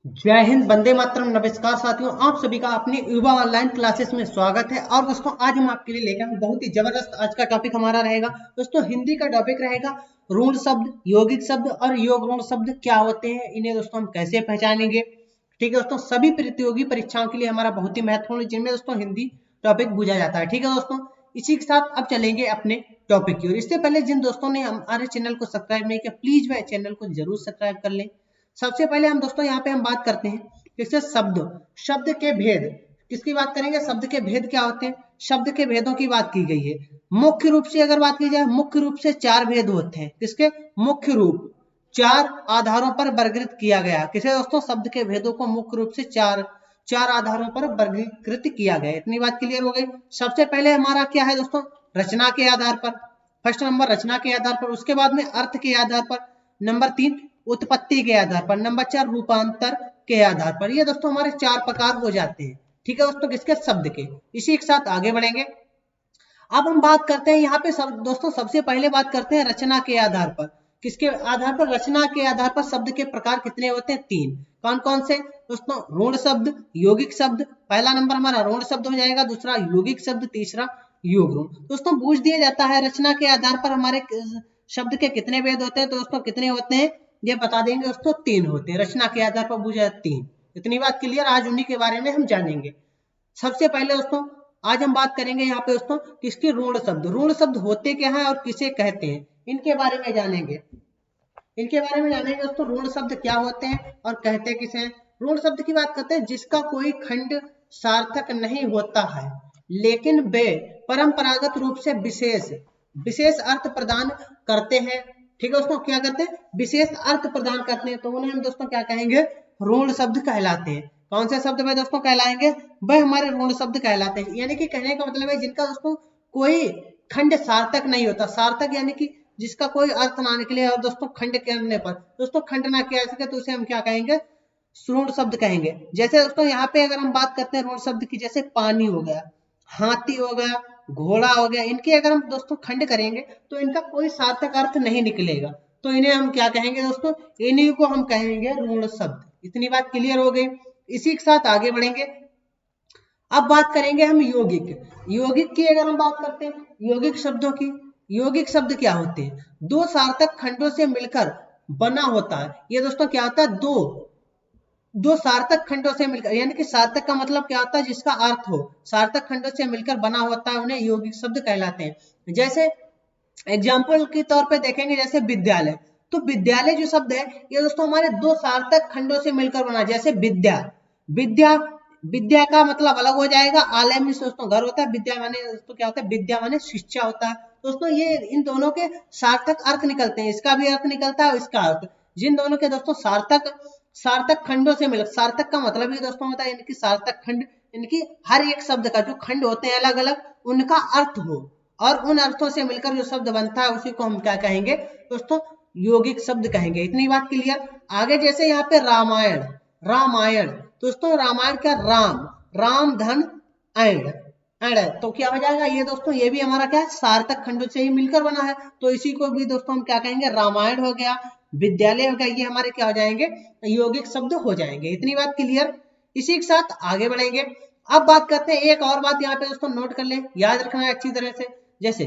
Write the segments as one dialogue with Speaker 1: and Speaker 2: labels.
Speaker 1: जय हिंद, वंदे मातरम। नमस्कार साथियों, आप सभी का अपने युवा ऑनलाइन क्लासेस में स्वागत है। और दोस्तों, आज हम आपके लिए लेकर आए बहुत ही जबरदस्त आज का टॉपिक हमारा रहेगा। दोस्तों, हिंदी का टॉपिक रहेगा ऋण शब्द, यौगिक शब्द और योग ऋण शब्द क्या होते हैं, इन्हें दोस्तों हम कैसे पहचानेंगे। ठीक है दोस्तों, सभी प्रतियोगी परीक्षाओं के लिए हमारा बहुत ही महत्वपूर्ण है, जिनमें दोस्तों हिंदी टॉपिक पूछा जाता है। ठीक है दोस्तों, इसी के साथ अब चलेंगे अपने टॉपिक की ओर। इससे पहले जिन दोस्तों ने हमारे चैनल को सब्सक्राइब नहीं किया, प्लीज वह चैनल को जरूर सब्सक्राइब कर लें। सबसे पहले हम दोस्तों यहाँ पे हम बात करते हैं किससे, शब्द के भेद। किसकी बात करेंगे, शब्द के भेद क्या होते हैं, शब्द के भेदों की बात की गई है। मुख्य रूप से अगर बात की जाए, मुख्य रूप से चार भेद होते हैं। किसके, मुख्य रूप चार आधारों पर वर्गीकृत किया गया। किसे दोस्तों, शब्द के भेदों को मुख्य रूप से चार चार आधारों पर वर्गीकृत किया गया। इतनी बात क्लियर हो गई। सबसे पहले हमारा क्या है दोस्तों, रचना के आधार पर। फर्स्ट नंबर रचना के आधार पर, उसके बाद में अर्थ के आधार पर, नंबर 3 उत्पत्ति के आधार पर, नंबर 4 रूपांतर के आधार पर। ये दोस्तों हमारे चार प्रकार हो जाते हैं। ठीक है दोस्तों, किसके, शब्द के। इसी के साथ आगे बढ़ेंगे। अब हम बात करते हैं यहाँ पे दोस्तों सबसे पहले बात करते हैं रचना के आधार पर। किसके आधार पर, रचना के आधार पर शब्द के प्रकार कितने होते हैं, 3। कौन कौन से दोस्तों, ऋण शब्द, यौगिक शब्द। पहला नंबर हमारा ऋण शब्द हो जाएगा, दूसरा यौगिक शब्द, तीसरा योग ऋण। दोस्तों पूछ दिया जाता है रचना के आधार पर हमारे शब्द के कितने भेद होते हैं, तो दोस्तों कितने होते हैं ये बता देंगे दोस्तों, 3 होते हैं। रचना के आधार पर पूछा 3। इतनी बात क्लियर, आज उन्हीं के बारे में हम जानेंगे। सबसे पहले दोस्तों आज हम बात करेंगे यहाँ पे दोस्तों किसके, ऋण शब्द। ऋण शब्द होते क्या है और किसे कहते हैं, इनके बारे में जानेंगे। इनके बारे में जानेंगे दोस्तों, ऋण शब्द क्या होते हैं और कहते किसे हैं। ऋण शब्द की बात करते हैं जिसका कोई खंड सार्थक नहीं होता है, लेकिन वे परंपरागत रूप से विशेष विशेष अर्थ प्रदान करते हैं। ठीक है दोस्तों, क्या करते हैं, विशेष अर्थ प्रदान करते हैं, तो उन्हें हम दोस्तों क्या कहेंगे, ऋण शब्द कहलाते हैं। कौन से शब्द में दोस्तों कहलाएंगे, वह हमारे ऋण शब्द कहलाते हैं। यानी कि कहने का मतलब है जिनका दोस्तों कोई खंड सार्थक नहीं होता। सार्थक यानी कि जिसका कोई अर्थ ना निकले, और दोस्तों खंड करने पर दोस्तों खंड ना किया जा सके, तो उसे हम क्या कहेंगे, ऋण शब्द कहेंगे। जैसे दोस्तों यहाँ पे अगर हम बात करते हैं ऋण शब्द की, जैसे पानी हो गया, हाथी हो गया, घोड़ा हो गया, इनके अगर हम दोस्तों खंड करेंगे तो इनका कोई सार्थक अर्थ नहीं निकलेगा, तो इन्हें हम क्या कहेंगे दोस्तों, इन्हीं को हम कहेंगे ऋण शब्द। इतनी बात क्लियर हो गई। इसी के साथ आगे बढ़ेंगे। अब बात करेंगे हम यौगिक। यौगिक की अगर हम बात करते हैं, यौगिक शब्दों की, यौगिक शब्द क्या होते हैं, दो सार्थक खंडों से मिलकर बना होता है। ये दोस्तों क्या होता है, दो दो सार्थक खंडों से मिलकर, यानी कि सार्थक का मतलब क्या होता है, जिसका अर्थ हो, सार्थक खंडों से मिलकर बना होता है, उन्हें यौगिक शब्द कहलाते हैं। जैसे एग्जाम्पल के तौर पे देखेंगे, जैसे विद्यालय। तो विद्यालय जो शब्द है ये दोस्तों हमारे दो सार्थक खंडों से मिलकर बना। जैसे विद्या, विद्या विद्या का मतलब अलग हो जाएगा, आलय में दोस्तों घर होता है, विद्या माने दोस्तों क्या होता है, विद्या माने शिक्षा होता है। दोस्तों ये इन दोनों के सार्थक अर्थ निकलते हैं, इसका भी अर्थ निकलता है और इसका अर्थ। जिन दोनों के दोस्तों सार्थक सार्थक खंडों से मिल, सार्थक का मतलब ही दोस्तों होता है इनकी सार्थक खंड, इनकी हर एक शब्द का जो खंड होते हैं अलग अलग, उनका अर्थ हो, और उन अर्थों से मिलकर जो शब्द बनता है उसी को हम क्या कहेंगे दोस्तों, यौगिक शब्द कहेंगे। इतनी बात क्लियर। आगे जैसे यहाँ पे रामायण, रामायण दोस्तों, रामायण क्या, राम, राम धन ऐण, ऐण, तो क्या हो जाएगा ये दोस्तों, ये भी हमारा क्या है, सार्थक खंडों से ही मिलकर बना है, तो इसी को भी दोस्तों हम क्या कहेंगे, रामायण हो गया, विद्यालय हो गया, ये हमारे क्या हो जाएंगे, यौगिक शब्द हो जाएंगे। इतनी बात क्लियर। इसी के साथ आगे बढ़ेंगे। अब बात करते हैं, एक और बात यहाँ पे दोस्तों नोट कर ले, याद रखना है अच्छी तरह से। जैसे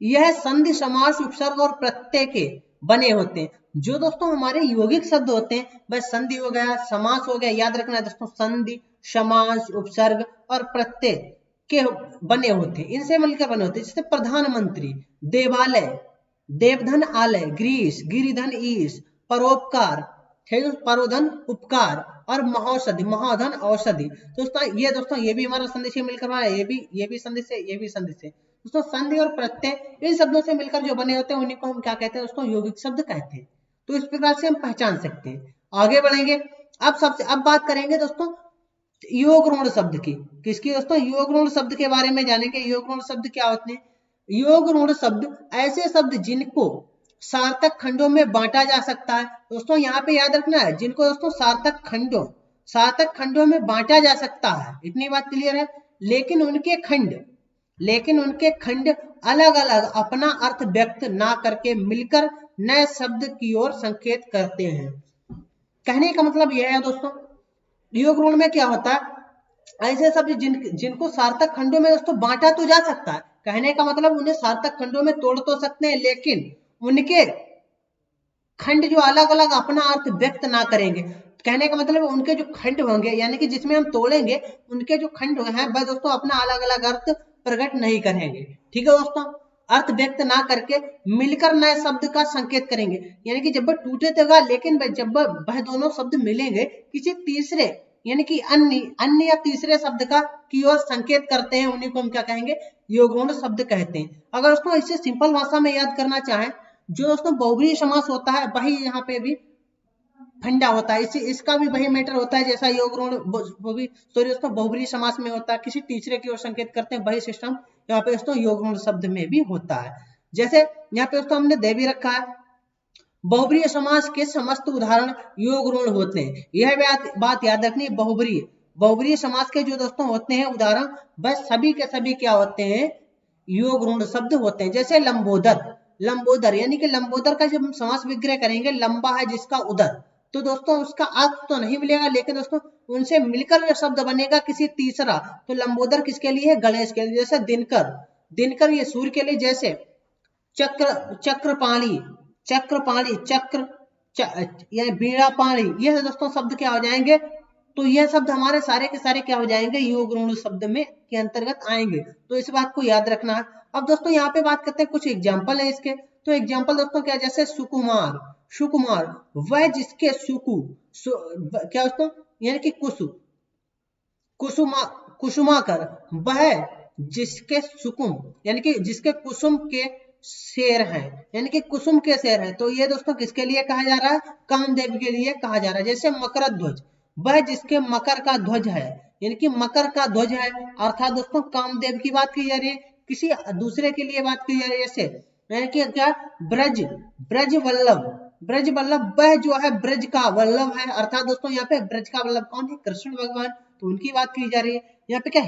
Speaker 1: यह संधि समास उपसर्ग और प्रत्यय के बने होते हैं। जो दोस्तों हमारे यौगिक शब्द होते हैं वह संधि हो गया, समास हो गया, याद रखना है दोस्तों, संधि, समास, उपसर्ग और प्रत्यय के बने होते हैं, इनसे मिलकर बने होते हैं। जैसे प्रधानमंत्री, देवालय, देवधन आलय, ग्रीस, गिरिधन ईश, परोपकार, परोधन उपकार, और महौषधि, महाधन औषधि। दोस्तों ये भी हमारा संधि से मिलकर बना है, ये भी संधि से, ये भी संधि से। दोस्तों संधि और प्रत्यय इन शब्दों से मिलकर जो बने होते हैं उन्हीं को हम क्या कहते हैं दोस्तों, यौगिक शब्द कहते हैं। तो इस प्रकार से हम पहचान सकते हैं। आगे बढ़ेंगे। अब बात करेंगे दोस्तों योग ऋण शब्द की। किसकी दोस्तों, योग ऋण शब्द के बारे में जानेंगे। योग ऋण शब्द क्या होते हैं, योग ऋण शब्द ऐसे शब्द जिनको सार्थक खंडों में बांटा जा सकता है। दोस्तों यहाँ पे याद रखना है, जिनको दोस्तों सार्थक खंडों में बांटा जा सकता है, इतनी बात क्लियर है। लेकिन उनके खंड अलग अलग अपना अर्थ व्यक्त ना करके मिलकर नए शब्द की ओर संकेत करते हैं। कहने का मतलब यह है दोस्तों, योग ऋण में क्या होता है, ऐसे शब्द जिनको सार्थक खंडों में दोस्तों बांटा तो जा सकता है, कहने का मतलब उन्हें सार्थक खंडों में तोड़ तो सकते हैं, लेकिन उनके खंड जो अलग अलग अपना अर्थ व्यक्त ना करेंगे। कहने का मतलब उनके जो खंड होंगे यानी कि जिसमें हम तोड़ेंगे, उनके जो खंड हैं वह दोस्तों अपना अलग अलग अर्थ प्रकट नहीं करेंगे। ठीक है दोस्तों, अर्थ व्यक्त ना करके मिलकर नए शब्द का संकेत करेंगे, यानी कि जब वह टूटे तो लेकिन जब वह दोनों शब्द मिलेंगे किसी तीसरे यानी कि अन्य या तीसरे शब्द का की ओर संकेत करते हैं, उन्हीं को हम क्या कहेंगे, योगुण शब्द कहते हैं। अगर दोस्तों इसे सिंपल भाषा में याद करना चाहें, जो दोस्तों बहुब्रीहि समास होता है वही यहाँ पे भी फंडा होता है, इसका भी वही मैटर होता है जैसा योग ऋण वो भी सॉरी दोस्तों बहुब्रीहि समास में होता है, किसी तीसरे की ओर संकेत करते हैं, वही सिस्टम यहाँ पे दोस्तों योग ऋण शब्द में भी होता है। जैसे यहाँ पे दोस्तों हमने दे भी रखा है, बहुब्रीहि समास के समस्त उदाहरण योग ऋण होते हैं। यह बात याद रखनी, बहुब्रीहि समास के जो दोस्तों होते हैं उदाहरण, बस सभी के सभी क्या होते हैं, योग ऋण शब्द होते हैं। जैसे लंबोदर यानी कि लंबोदर का जब हम समास विग्रह करेंगे, लंबा है जिसका उदर, तो दोस्तों उसका अर्थ तो नहीं मिलेगा, लेकिन दोस्तों उनसे मिलकर जो शब्द बनेगा किसी तीसरा, तो लंबोदर किसके लिए है, गणेश के लिए। जैसे दिनकर ये सूर्य के लिए। जैसे चक्रपाणी या बीड़ा पाणी, ये दोस्तों शब्द क्या हो जाएंगे, तो ये शब्द हमारे सारे के सारे क्या हो जाएंगे, योग ऋण शब्द में के अंतर्गत आएंगे, तो इस बात को याद रखना है। अब दोस्तों यहाँ पे बात करते हैं, कुछ एग्जाम्पल है इसके, तो एग्जाम्पल दोस्तों क्या, जैसे सुकुमार वह जिसके क्या दोस्तों, यानी कि कुसुमाकर वह जिसके सुकुम यानी कि जिसके कुसुम के शेर है, यानी कि कुसुम के शेर है, तो ये दोस्तों किसके लिए कहा जा रहा है, कामदेव के लिए कहा जा रहा है। जैसे मकर ध्वज, वह जिसके मकर का ध्वज है, यानी कि मकर का ध्वज है, अर्थात दोस्तों कामदेव की बात की जा रही है, किसी दूसरे के लिए बात की जा रही है। जैसे यानी कि क्या, ब्रज वल्लभ वह जो है ब्रज का वल्लभ है, अर्थात दोस्तों यहाँ पे ब्रज का वल्लभ कौन है, कृष्ण भगवान, तो उनकी बात की जा रही है। यहाँ पे क्या,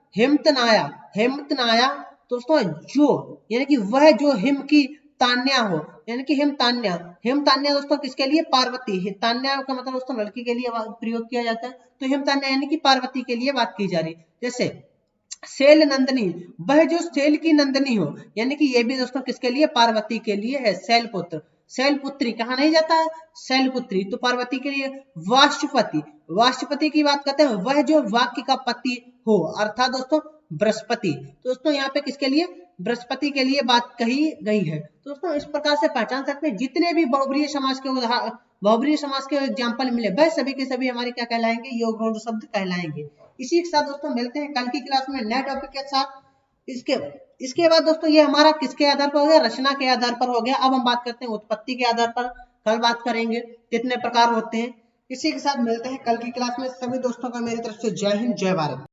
Speaker 1: हेमंत नाया दोस्तों जो, यानी कि वह जो हिम की तान्या हो, यानी कि हिम तान्या दोस्तों किसके लिए, पार्वती। तान्या का मतलब दोस्तों लड़की के लिए प्रयोग किया जाता है, तो हिम तान्या यानी कि पार्वती के लिए बात की जा रही है। जैसे शैल नंदनी, वह जो शैल की नंदनी हो, यानी कि ये भी दोस्तों किसके लिए, पार्वती के लिए है। शैलपुत्री कहा नहीं जाता है, शैलपुत्री, तो पार्वती के लिए। वाष्पति की बात करते हैं, वह जो वाक्य का पति हो, अर्थात दोस्तों बृहस्पति, तो दोस्तों यहाँ पे किसके लिए, बृहस्पति के लिए बात कही गई है। तो दोस्तों इस प्रकार से पहचान सकते हैं, जितने भी बहुब्रीहि समास के एग्जाम्पल मिले वह सभी के सभी हमारे क्या कहलाएंगे, योग ऋण शब्द कहलाएंगे। इसी के साथ दोस्तों मिलते हैं कल की क्लास में नए टॉपिक के साथ। इसके बाद दोस्तों ये हमारा किसके आधार पर हो गया, रचना के आधार पर हो गया। अब हम बात करते हैं उत्पत्ति के आधार पर, कल बात करेंगे कितने प्रकार होते हैं। इसी के साथ मिलते हैं कल की क्लास में। सभी दोस्तों का मेरी तरफ से जय हिंद, जय भारत।